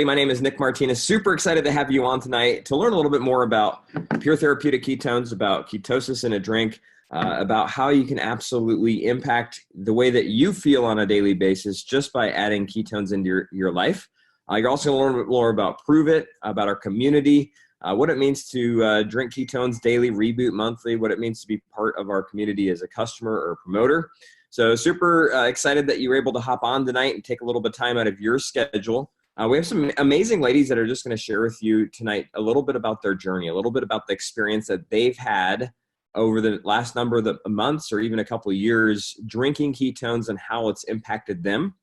My name is Nick Martinez. Super excited to have you on tonight to learn a little bit more about pure therapeutic ketones, about ketosis in a drink, about how you can absolutely impact the way that you feel on a daily basis just by adding ketones into your life. You're also going to learn a bit more about Pruvit, about our community, what it means to drink ketones daily, reboot monthly, what it means to be part of our community as a customer or promoter. So super excited that you were able to hop on tonight and take a little bit of time out of your schedule. We have some amazing ladies that are just going to share with you tonight a little bit about their journey, a little bit about the experience that they've had over the last number of the months or even a couple of years drinking ketones and how it's impacted them.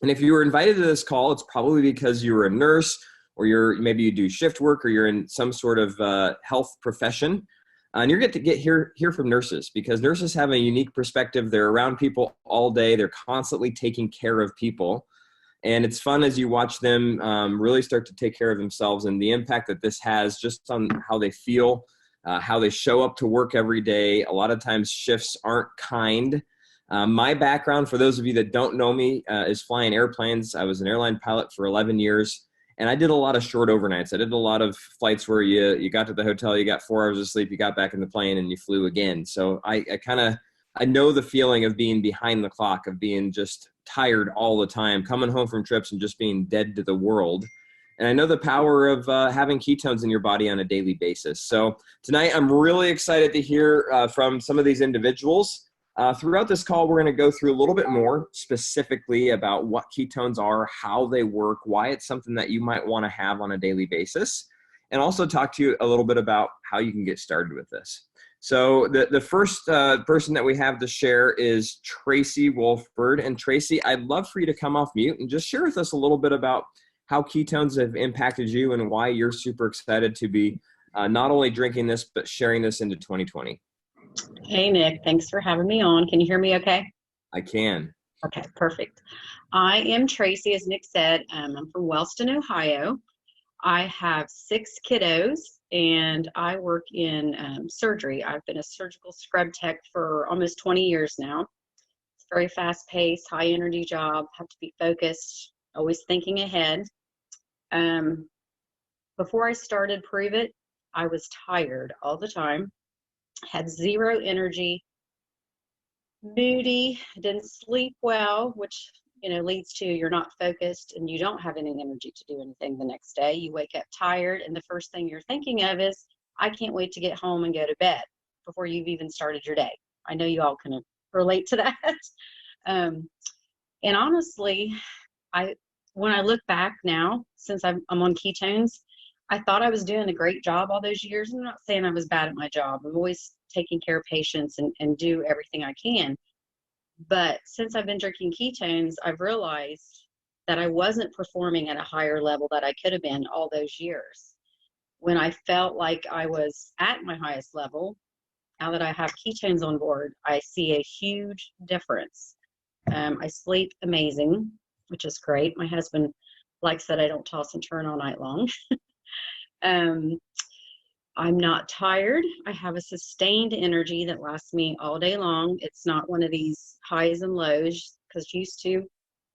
And if you were invited to this call, it's probably because you were a nurse or maybe you do shift work or you're in some sort of health profession. And you're going to hear from nurses because nurses have a unique perspective. They're around people all day. They're constantly taking care of people. And it's fun as you watch them really start to take care of themselves and the impact that this has just on how they feel, how they show up to work every day. A lot of times shifts aren't kind. My background, for those of you that don't know me, is flying airplanes. I was an airline pilot for 11 years, and I did a lot of short overnights. I did a lot of flights where you got to the hotel, you got 4 hours of sleep, you got back in the plane, and you flew again. So I know the feeling of being behind the clock, of being just tired all the time, coming home from trips and just being dead to the world. And I know the power of having ketones in your body on a daily basis. So tonight, I'm really excited to hear from some of these individuals. Throughout this call, we're going to go through a little bit more specifically about what ketones are, how they work, why it's something that you might want to have on a daily basis, and also talk to you a little bit about how you can get started with this. So the first person that we have to share is Tracy Wolfbird. And Tracy, I'd love for you to come off mute and just share with us a little bit about how ketones have impacted you and why you're super excited to be not only drinking this, but sharing this into 2020. Hey, Nick. Thanks for having me on. Can you hear me okay? I can. Okay, perfect. I am Tracy, as Nick said. I'm from Wellston, Ohio. I have 6 kiddos, and I work in surgery. I've been a surgical scrub tech for almost 20 years now. It's a very fast-paced, high-energy job. Have to be focused, always thinking ahead. Before I started Pruvit, I was tired all the time, had zero energy, moody, didn't sleep well, which leads to you're not focused and you don't have any energy to do anything the next day. You wake up tired, and the first thing you're thinking of is, I can't wait to get home and go to bed before you've even started your day. I know you all can relate to that. And honestly, when I look back now, since I'm on ketones, I thought I was doing a great job all those years. I'm not saying I was bad at my job. I'm always taking care of patients and do everything I can. But since I've been drinking ketones, I've realized that I wasn't performing at a higher level that I could have been all those years. When I felt like I was at my highest level, now that I have ketones on board, I see a huge difference. I sleep amazing, which is great. My husband likes that I don't toss and turn all night long. I'm not tired. I have a sustained energy that lasts me all day long. It's not one of these highs and lows, because used to,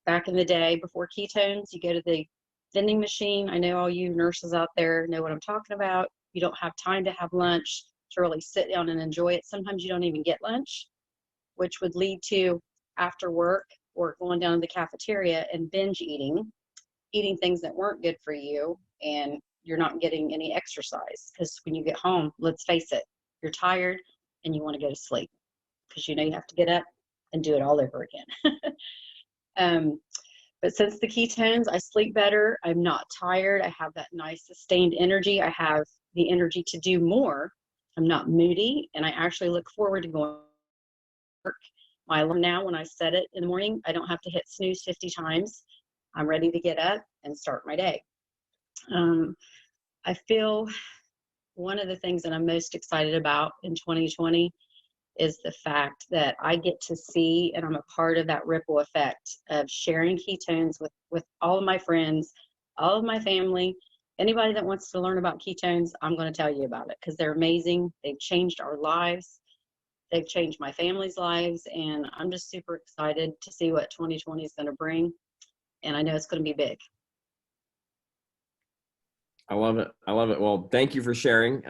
back in the day before ketones, you go to the vending machine. I know all you nurses out there know what I'm talking about. You don't have time to have lunch, to really sit down and enjoy it. Sometimes you don't even get lunch, which would lead to after work or going down to the cafeteria and binge eating things that weren't good for you, and you're not getting any exercise, because when you get home, let's face it, you're tired and you want to go to sleep because you have to get up and do it all over again. But since the ketones, I sleep better. I'm not tired. I have that nice sustained energy. I have the energy to do more. I'm not moody, and I actually look forward to going to work. My alarm now, when I set it in the morning, I don't have to hit snooze 50 times. I'm ready to get up and start my day. I feel one of the things that I'm most excited about in 2020 is the fact that I get to see, and I'm a part of that ripple effect of sharing ketones with all of my friends, all of my family. Anybody that wants to learn about ketones, I'm going to tell you about it, because they're amazing. They've changed our lives. They've changed my family's lives, and I'm just super excited to see what 2020 is going to bring. And I know it's going to be big. I love it. I love it. Well, thank you for sharing.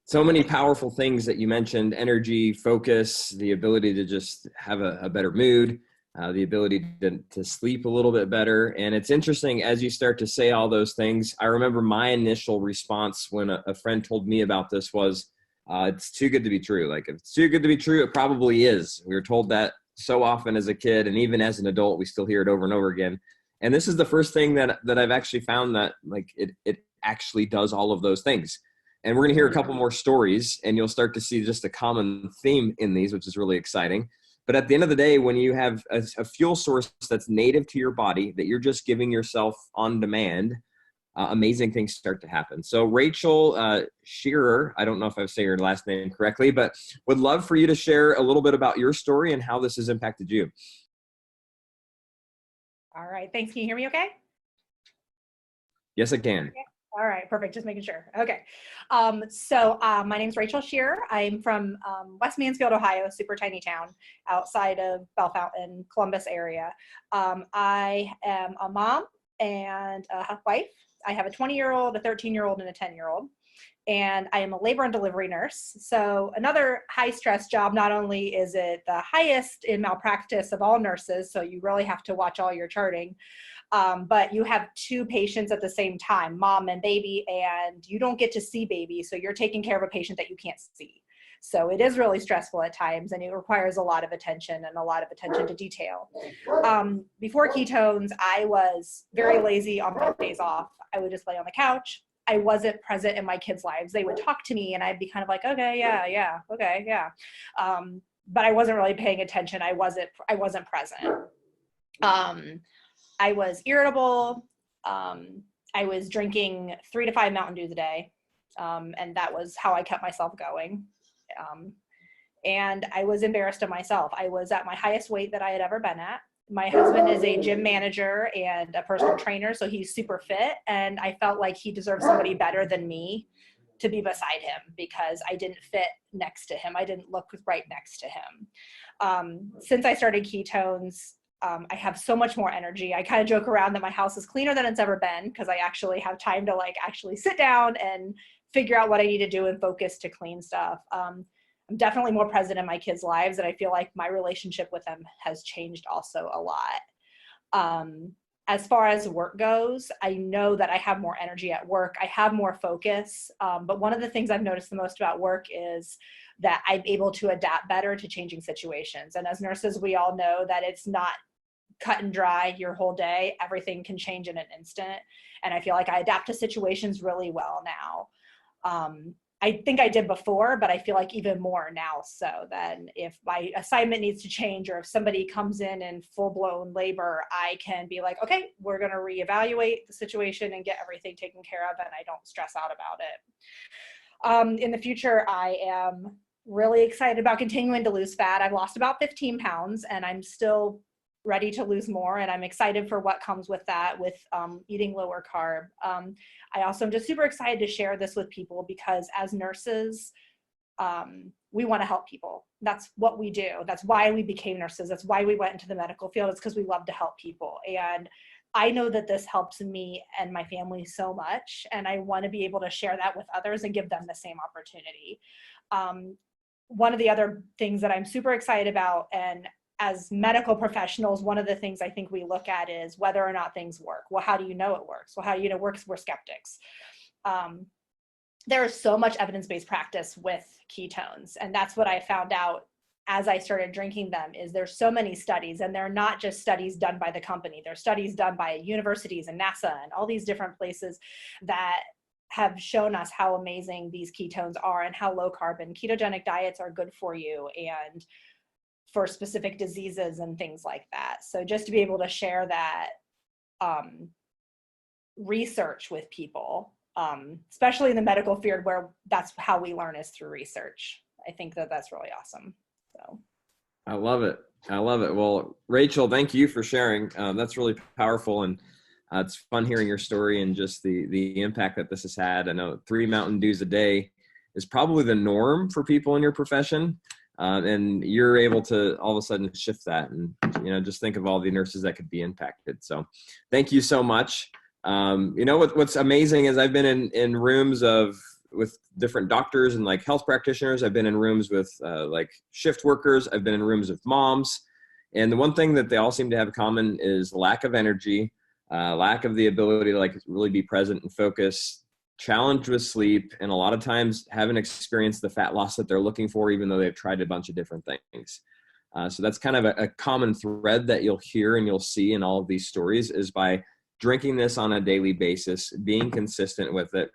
So many powerful things that you mentioned: energy, focus, the ability to just have a better mood, the ability to sleep a little bit better. And it's interesting as you start to say all those things. I remember my initial response when a friend told me about this was, it's too good to be true. Like, if it's too good to be true, it probably is. We were told that so often as a kid, and even as an adult, we still hear it over and over again. And this is the first thing that I've actually found that, like, it actually does all of those things. And we're going to hear a couple more stories, and you'll start to see just a common theme in these, which is really exciting. But at the end of the day, when you have a fuel source that's native to your body, that you're just giving yourself on demand, amazing things start to happen. So Rachel Shearer, I don't know if I say your last name correctly, but would love for you to share a little bit about your story and how this has impacted you. All right. Thanks. Can you hear me okay? Yes, I can. Okay. All right. Perfect. Just making sure. Okay. My name is Rachel Shearer. I'm from West Mansfield, Ohio, super tiny town outside of Bellefontaine, Columbus area. I am a mom and a wife. I have a 20-year-old, a 13-year-old, and a 10-year-old. And I am a labor and delivery nurse. So another high stress job. Not only is it the highest in malpractice of all nurses, so you really have to watch all your charting, but you have two patients at the same time, mom and baby, and you don't get to see baby. So you're taking care of a patient that you can't see. So it is really stressful at times, and it requires a lot of attention and a lot of attention to detail. Before ketones, I was very lazy on my days off. I would just lay on the couch. I wasn't present in my kids' lives. They would talk to me and I'd be kind of like, okay, yeah, okay, yeah. But I wasn't really paying attention. I wasn't present. I was irritable. I was drinking 3 to 5 Mountain Dews a day. And that was how I kept myself going. And I was embarrassed of myself. I was at my highest weight that I had ever been at. My husband is a gym manager and a personal trainer, so he's super fit. And I felt like he deserved somebody better than me to be beside him because I didn't fit next to him. I didn't look right next to him. Since I started ketones, I have so much more energy. I kind of joke around that my house is cleaner than it's ever been because I actually have time to actually sit down and figure out what I need to do and focus to clean stuff. I'm definitely more present in my kids' lives, and I feel like my relationship with them has changed also a lot. As far as work goes, I know that I have more energy at work. I have more focus. But one of the things I've noticed the most about work is that I'm able to adapt better to changing situations. And as nurses, we all know that it's not cut and dry your whole day. Everything can change in an instant. And I feel like I adapt to situations really well now. I think I did before, but I feel like even more now. So then if my assignment needs to change or if somebody comes in full-blown labor, I can be like, okay, we're going to reevaluate the situation and get everything taken care of, and I don't stress out about it. In the future, I am really excited about continuing to lose fat. I've lost about 15 pounds, and I'm still ready to lose more, and I'm excited for what comes with that, with eating lower carb. I also am just super excited to share this with people because as nurses, we want to help people. That's what we do. That's why we became nurses. That's why we went into the medical field. It's because we love to help people. And I know that this helps me and my family so much, and I want to be able to share that with others and give them the same opportunity. One of the other things that I'm super excited about, and as medical professionals, one of the things I think we look at is whether or not things work. Well, how do you know it works? Well, how do you know it works? We're skeptics. There is so much evidence-based practice with ketones, and that's what I found out as I started drinking them, is there's so many studies, and they're not just studies done by the company. They're studies done by universities and NASA and all these different places that have shown us how amazing these ketones are and how low carb and ketogenic diets are good for you and for specific diseases and things like that. So just to be able to share that research with people, especially in the medical field where that's how we learn is through research. I think that that's really awesome. So I love it. I love it. Well, Rachel, thank you for sharing. That's really powerful. And it's fun hearing your story and just the impact that this has had. I know 3 Mountain Dews a day is probably the norm for people in your profession. And you're able to all of a sudden shift that and, just think of all the nurses that could be impacted. So thank you so much. What's amazing is I've been in rooms with different doctors and like health practitioners. I've been in rooms with like shift workers. I've been in rooms with moms. And the one thing that they all seem to have in common is lack of energy, lack of the ability to like really be present and focus, challenged with sleep, and a lot of times haven't experienced the fat loss that they're looking for, even though they've tried a bunch of different things. So that's kind of a common thread that you'll hear and you'll see in all of these stories is by drinking this on a daily basis, being consistent with it,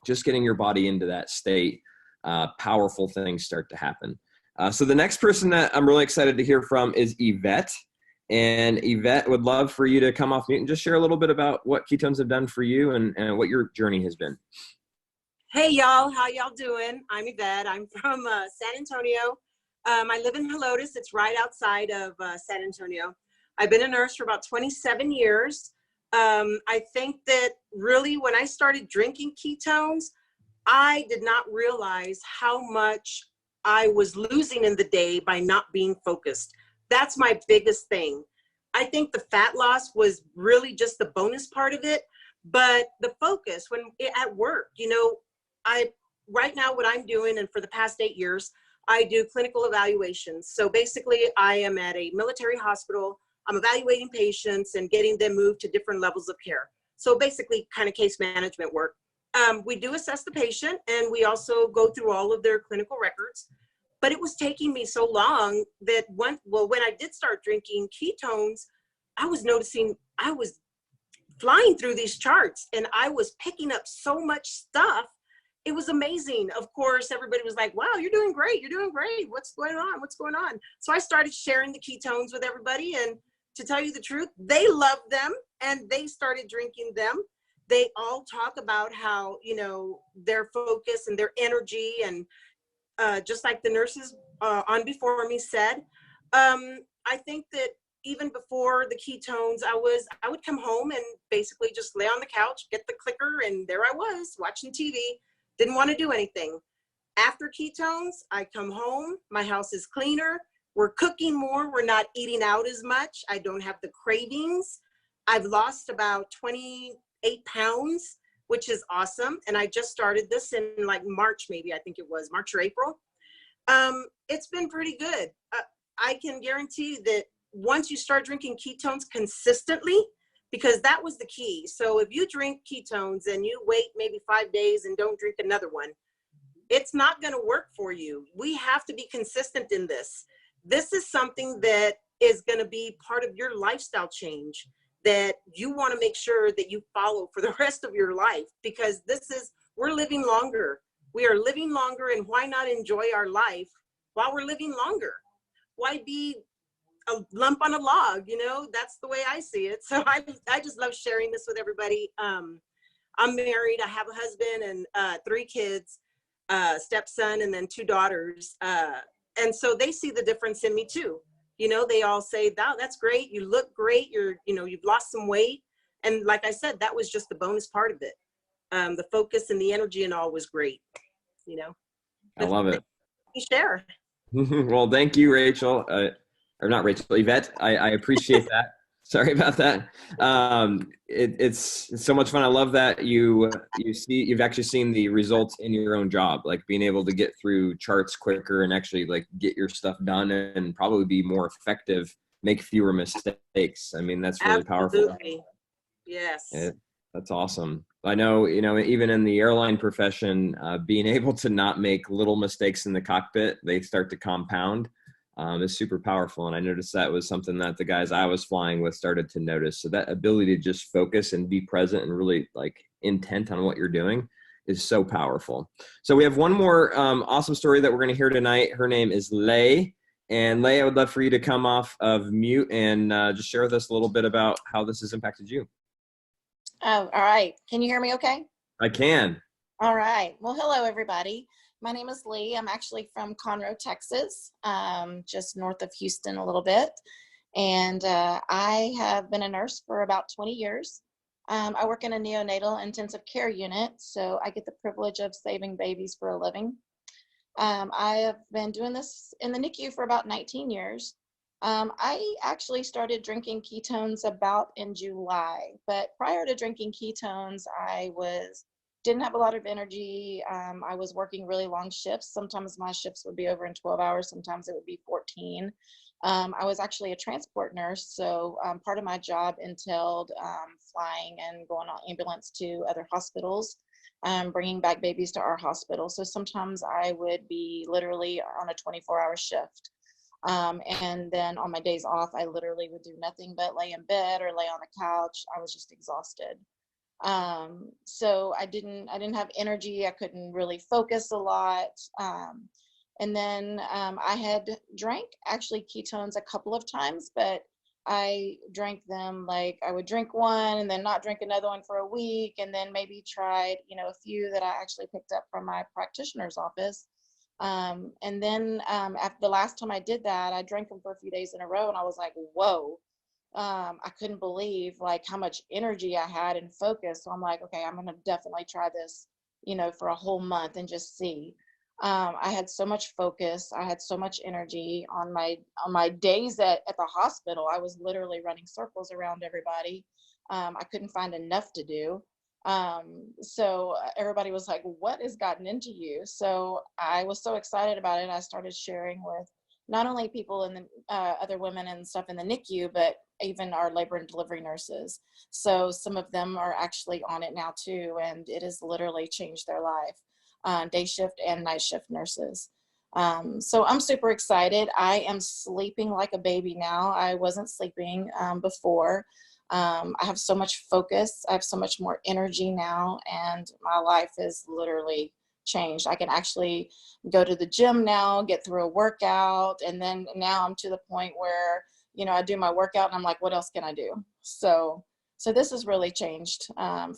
just getting your body into that state, powerful things start to happen. So the next person that I'm really excited to hear from is Yvette. And Yvette, would love for you to come off mute and just share a little bit about what ketones have done for you and what your journey has been. Hey, y'all. How y'all doing? I'm Yvette. I'm from San Antonio. I live in Helotes. It's right outside of San Antonio. I've been a nurse for about 27 years. I think that really when I started drinking ketones, I did not realize how much I was losing in the day by not being focused. That's my biggest thing. I think the fat loss was really just the bonus part of it, but the focus at work, right now what I'm doing, and for the past 8 years, I do clinical evaluations. So basically I am at a military hospital. I'm evaluating patients and getting them moved to different levels of care. So basically kind of case management work. We do assess the patient and we also go through all of their clinical records. But it was taking me so long that when I did start drinking ketones, I was noticing I was flying through these charts and I was picking up so much stuff. It was amazing. Of course, everybody was like, wow, you're doing great. You're doing great. What's going on? What's going on? So I started sharing the ketones with everybody. And to tell you the truth, they loved them and they started drinking them. They all talk about how, their focus and their energy and just like the nurses on before me said, I think that even before the ketones, I would come home and basically just lay on the couch, get the clicker, and there I was watching TV. Didn't want to do anything. After ketones, I come home, my house is cleaner, we're cooking more, we're not eating out as much, I don't have the cravings. I've lost about 28 pounds, which is awesome. And I just started this in like March, maybe, I think it was March or April. It's been pretty good. I can guarantee that once you start drinking ketones consistently, because that was the key. So if you drink ketones and you wait maybe 5 days and don't drink another one, it's not going to work for you. We have to be consistent in this. This is something that is going to be part of your lifestyle change that you want to make sure that you follow for the rest of your life, because we're living longer. We are living longer, and why not enjoy our life while we're living longer? Why be a lump on a log? That's the way I see it. So I just love sharing this with everybody. I'm married. I have a husband and 3 kids, stepson, and then 2 daughters. And so they see the difference in me too. They all say, "Wow, that's great. You look great. You've lost some weight." And like I said, that was just the bonus part of it. The focus and the energy and all was great. I love it. Share. Well, thank you, Rachel. Or not Rachel, Yvette. I appreciate that. Sorry about that. It's so much fun. I love that you've actually seen the results in your own job, like being able to get through charts quicker and actually like get your stuff done and probably be more effective, make fewer mistakes. I mean, that's really Absolutely. powerful. Yes. That's awesome. I know, even in the airline profession, being able to not make little mistakes in the cockpit, they start to compound. Is super powerful. And I noticed that was something that the guys I was flying with started to notice. So that ability to just focus and be present and really like intent on what you're doing is so powerful. So we have one more awesome story that we're going to hear tonight. Her name is Lay. And Lay, I would love for you to come off of mute and just share with us a little bit about how this has impacted you. Oh, all right. Can you hear me okay? I can. All right. Well, hello, everybody. My name is Lee. I'm actually from Conroe, Texas, just north of Houston a little bit. And I have been a nurse for about 20 years. I work in a neonatal intensive care unit, so I get the privilege of saving babies for a living. I have been doing this in the NICU for about 19 years. I actually started drinking ketones about in July, but prior to drinking ketones, didn't have a lot of energy. I was working really long shifts. Sometimes my shifts would be over in 12 hours. Sometimes it would be 14. I was actually a transport nurse, so part of my job entailed flying and going on ambulance to other hospitals, bringing back babies to our hospital. So sometimes I would be literally on a 24-hour shift. And then on my days off, I literally would do nothing but lay in bed or lay on the couch. I was just exhausted. So I didn't have energy. I couldn't really focus a lot. And then I had drank actually ketones a couple of times, but I drank them like I would drink one and then not drink another one for a week, and then maybe tried, a few that I actually picked up from my practitioner's office. And then after the last time I did that, I drank them for a few days in a row, and I was like, whoa. I couldn't believe like how much energy I had and focus. So I'm like, okay, I'm going to definitely try this, for a whole month and just see. I had so much focus. I had so much energy on my days at the hospital. I was literally running circles around everybody. I couldn't find enough to do. So everybody was like, what has gotten into you? So I was so excited about it. I started sharing with not only people in the other women and stuff in the NICU, but even our labor and delivery nurses. So some of them are actually on it now too, and it has literally changed their life, day shift and night shift nurses. So I'm super excited. I am sleeping like a baby now. I wasn't sleeping before. I have so much focus. I have so much more energy now, and my life is literally changed. I can actually go to the gym now, get through a workout, and then now I'm to the point where, I do my workout and I'm like, what else can I do? So this has really changed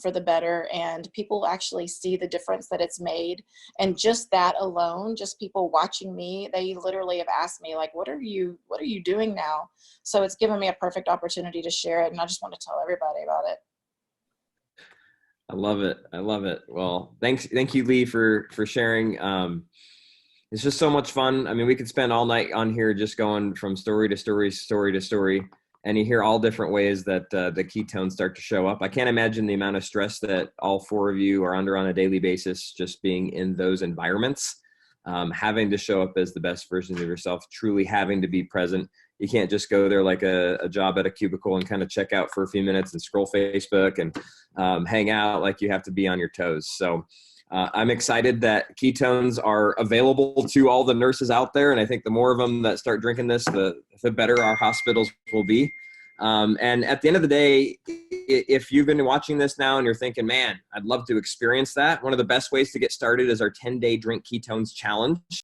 for the better, and people actually see the difference that it's made. And just that alone, just people watching me, they literally have asked me like, what are you doing now? So it's given me a perfect opportunity to share it, and I just want to tell everybody about it. I love it. I love it. Well, thank you, Lee, for sharing. It's just so much fun. I mean, we could spend all night on here just going from story to story, story to story, and you hear all different ways that the ketones start to show up. I can't imagine the amount of stress that all four of you are under on a daily basis, just being in those environments, having to show up as the best version of yourself, truly having to be present. You can't just go there like a job at a cubicle and kind of check out for a few minutes and scroll Facebook and hang out. Like, you have to be on your toes. So I'm excited that ketones are available to all the nurses out there. And I think the more of them that start drinking this, the better our hospitals will be. And at the end of the day, if you've been watching this now and you're thinking, man, I'd love to experience that, one of the best ways to get started is our 10-day Drink Ketones Challenge.